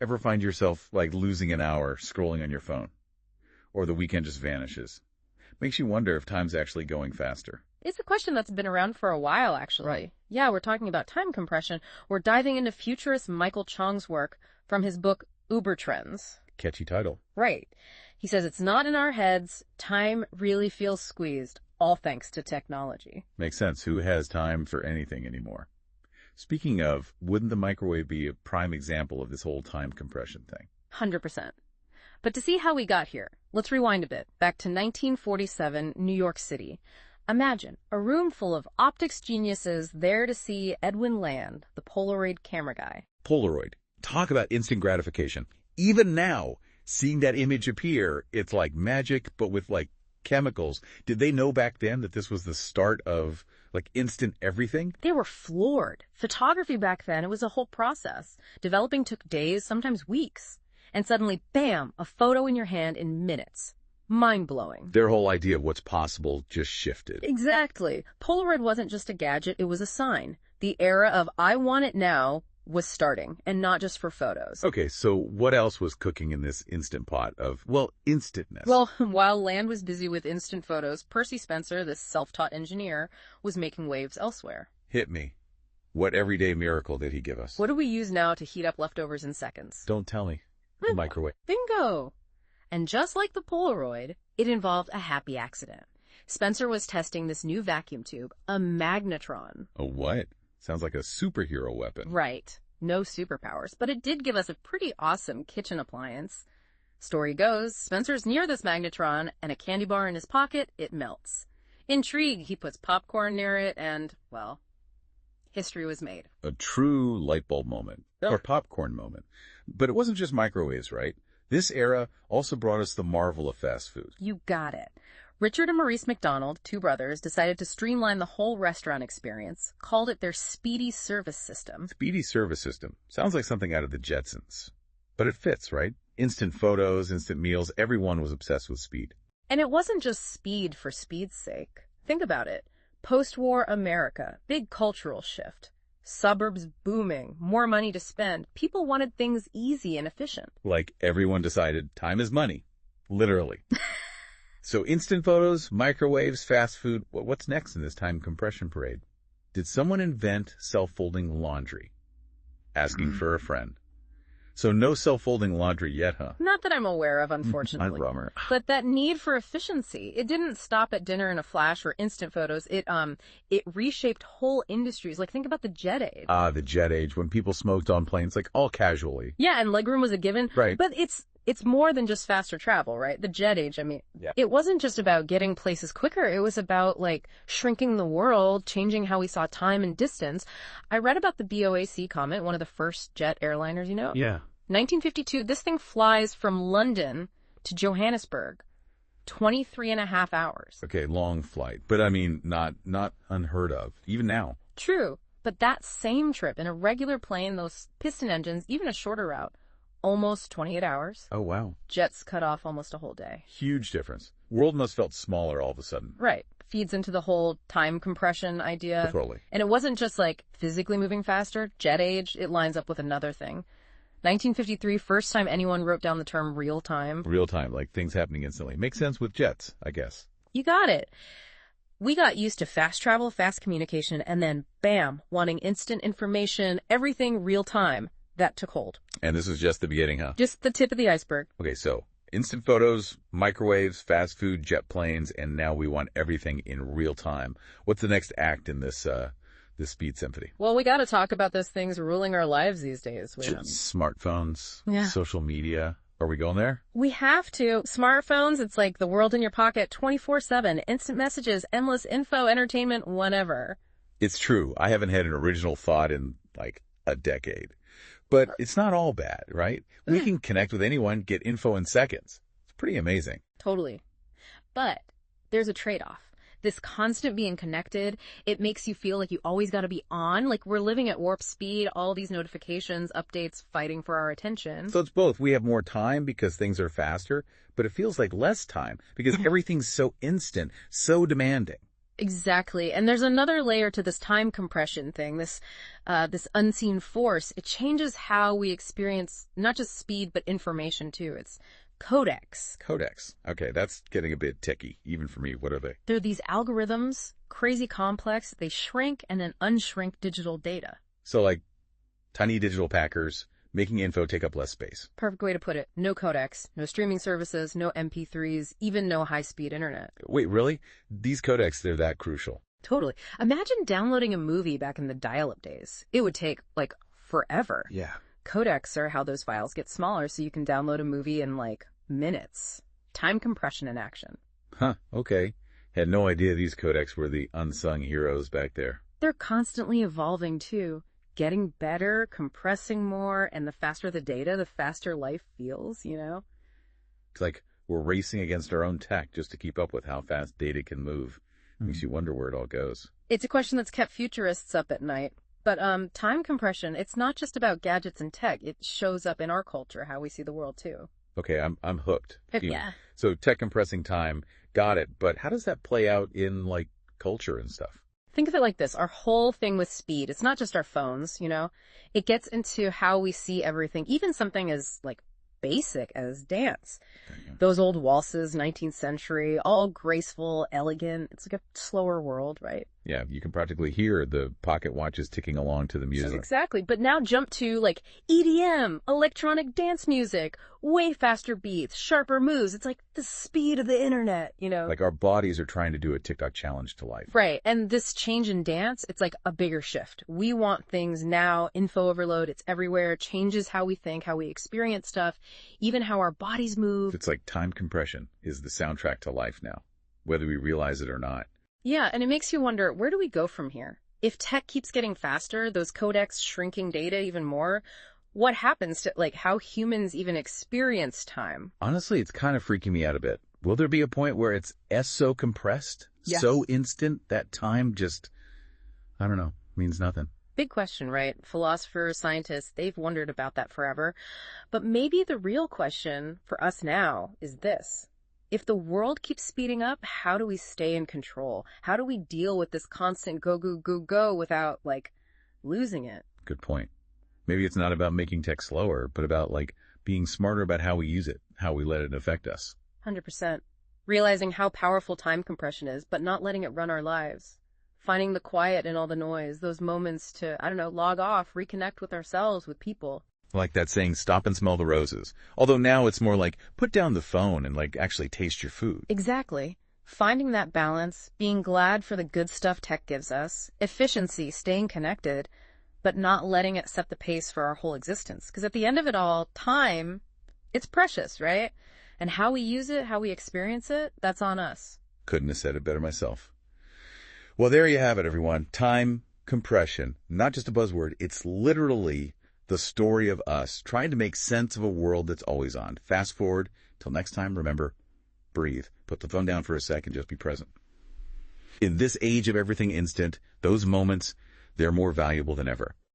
Ever find yourself, like, losing an hour scrolling on your phone? Or the weekend just vanishes? Makes you wonder if time's actually going faster. It's a question that's been around for a while, actually. Right. Yeah, we're talking about time compression. We're diving into futurist Michael Chong's work from his book Ubertrends. Catchy title. Right. He says it's not in our heads. Time really feels squeezed, all thanks to technology. Makes sense. Who has time for anything anymore? Speaking of, wouldn't the microwave be a prime example of this whole time compression thing? 100%. But to see how we got here, let's rewind a bit, back to 1947, New York City. Imagine a room full of optics geniuses there to see Edwin Land, the Polaroid camera guy. Polaroid. Talk about instant gratification. Even now, seeing that image appear, it's like magic, but with, like, chemicals. Did they know back then that this was the start of, like, instant everything? They were floored. Photography back then, it was a whole process. Developing took days, sometimes weeks. And suddenly, bam, a photo in your hand in minutes. Mind-blowing. Their whole idea of what's possible just shifted. Exactly. Polaroid wasn't just a gadget, it was a sign. The era of I want it now was starting, and not just for photos. Okay, so what else was cooking in this instant pot of, well, instantness? Well, while Land was busy with instant photos, Percy Spencer, this self-taught engineer, was making waves elsewhere. Hit me. What everyday miracle did he give us? What do we use now to heat up leftovers in seconds? Don't tell me. The microwave. Bingo! And just like the Polaroid, it involved a happy accident. Spencer was testing this new vacuum tube, a magnetron. A what? Sounds like a superhero weapon. Right. No superpowers, but it did give us a pretty awesome kitchen appliance. Story goes, Spencer's near this magnetron, and a candy bar in his pocket, it melts. Intrigued, he puts popcorn near it, and, well, history was made. A true light bulb moment. Or popcorn moment. But it wasn't just microwaves, right? This era also brought us the marvel of fast food. You got it. Richard and Maurice McDonald, two brothers, decided to streamline the whole restaurant experience, called it their speedy service system. Speedy service system. Sounds like something out of the Jetsons. But it fits, right? Instant photos, instant meals, everyone was obsessed with speed. And it wasn't just speed for speed's sake. Think about it. Post-war America, big cultural shift. Suburbs booming, more money to spend. People wanted things easy and efficient. Like everyone decided time is money. Literally. So instant photos, microwaves, fast food, what's next in this time compression parade? Did someone invent self-folding laundry? Asking for a friend. So no self-folding laundry yet, huh? Not that I'm aware of, unfortunately. Bummer. But that need for efficiency, it didn't stop at dinner in a flash or instant photos. It reshaped whole industries. Like, think about the jet age. The jet age, when people smoked on planes, like, all casually. Yeah, and legroom was a given. Right. But it's more than just faster travel, right? The jet age, I mean, It wasn't just about getting places quicker. It was about, like, shrinking the world, changing how we saw time and distance. I read about the BOAC Comet, one of the first jet airliners, you know? Yeah. 1952, this thing flies from London to Johannesburg. 23 and a half hours. Okay, long flight. But I mean, not unheard of, even now. True. But that same trip in a regular plane, those piston engines, even a shorter route, almost 28 hours. Oh, wow. Jets cut off almost a whole day. Huge difference. World must felt smaller all of a sudden. Right. Feeds into the whole time compression idea. Totally. And it wasn't just like physically moving faster. Jet age, it lines up with another thing. 1953, first time anyone wrote down the term real time. Real time, like things happening instantly. Makes sense with jets, I guess. You got it. We got used to fast travel, fast communication, and then bam, wanting instant information, everything real time. That took hold. And this is just the beginning, huh? Just the tip of the iceberg. Okay, so instant photos, microwaves, fast food, jet planes, and now we want everything in real time. What's the next act in this speed symphony? Well, we got to talk about those things ruling our lives these days. Smartphones, Yeah. social media. Are we going there? We have to. Smartphones, it's like the world in your pocket 24/7. Instant messages, endless info, entertainment, whatever. It's true. I haven't had an original thought in like a decade. But it's not all bad, right? We can connect with anyone, get info in seconds. It's pretty amazing. Totally. But there's a trade-off. This constant being connected, it makes you feel like you always got to be on. Like we're living at warp speed, all these notifications, updates, fighting for our attention. So it's both. We have more time because things are faster, but it feels like less time because everything's so instant, so demanding. Exactly. And there's another layer to this time compression thing, this unseen force. It changes how we experience not just speed, but information too. It's codecs. Codecs. Okay, that's getting a bit ticky, even for me. What are they? They're these algorithms, crazy complex. They shrink and then unshrink digital data. So like tiny digital packers, making info take up less space. Perfect way to put it. No codecs, no streaming services, no MP3s, even no high-speed internet. Wait, really? These codecs, they're that crucial. Totally. Imagine downloading a movie back in the dial-up days. It would take, like, forever. Yeah. Codecs are how those files get smaller so you can download a movie in, like, minutes. Time compression in action. Huh, okay. Had no idea these codecs were the unsung heroes back there. They're constantly evolving, too. Getting better, compressing more, and the faster the data, the faster life feels, you know? It's like we're racing against our own tech just to keep up with how fast data can move. Makes you wonder where it all goes. It's a question that's kept futurists up at night. But time compression, it's not just about gadgets and tech. It shows up in our culture, how we see the world, too. Okay, I'm hooked. Yeah. So tech compressing time, got it. But how does that play out in, like, culture and stuff? Think of it like this. Our whole thing with speed, it's not just our phones, you know? It gets into how we see everything, even something as, like, basic as dance. Those old waltzes, 19th century, all graceful, elegant. It's like a slower world, right? Yeah, you can practically hear the pocket watches ticking along to the music. Exactly. But now jump to, like, EDM, electronic dance music, way faster beats, sharper moves. It's like the speed of the internet, you know? Like our bodies are trying to do a TikTok challenge to life. Right. And this change in dance, it's like a bigger shift. We want things now, info overload, it's everywhere, changes how we think, how we experience stuff, even how our bodies move. It's like time compression is the soundtrack to life now, whether we realize it or not. Yeah, and it makes you wonder, where do we go from here? If tech keeps getting faster, those codecs shrinking data even more, what happens to, like, how humans even experience time? Honestly, it's kind of freaking me out a bit. Will there be a point where it's so compressed, so instant, that time just, I don't know, means nothing? Big question, right? Philosophers, scientists, they've wondered about that forever. But maybe the real question for us now is this. If the world keeps speeding up, how do we stay in control? How do we deal with this constant go, go, go, go without, like, losing it? Good point. Maybe it's not about making tech slower, but about, like, being smarter about how we use it, how we let it affect us. 100%. Realizing how powerful time compression is, but not letting it run our lives. Finding the quiet in all the noise, those moments to, I don't know, log off, reconnect with ourselves, with people. Like that saying, stop and smell the roses. Although now it's more like, put down the phone and, like, actually taste your food. Exactly. Finding that balance, being glad for the good stuff tech gives us, efficiency, staying connected, but not letting it set the pace for our whole existence. Because at the end of it all, time, it's precious, right? And how we use it, how we experience it, that's on us. Couldn't have said it better myself. Well, there you have it, everyone. Time compression. Not just a buzzword. It's literally the story of us trying to make sense of a world that's always on. Fast forward. Till next time, remember, breathe. Put the phone down for a second. Just be present. In this age of everything instant, those moments, they're more valuable than ever.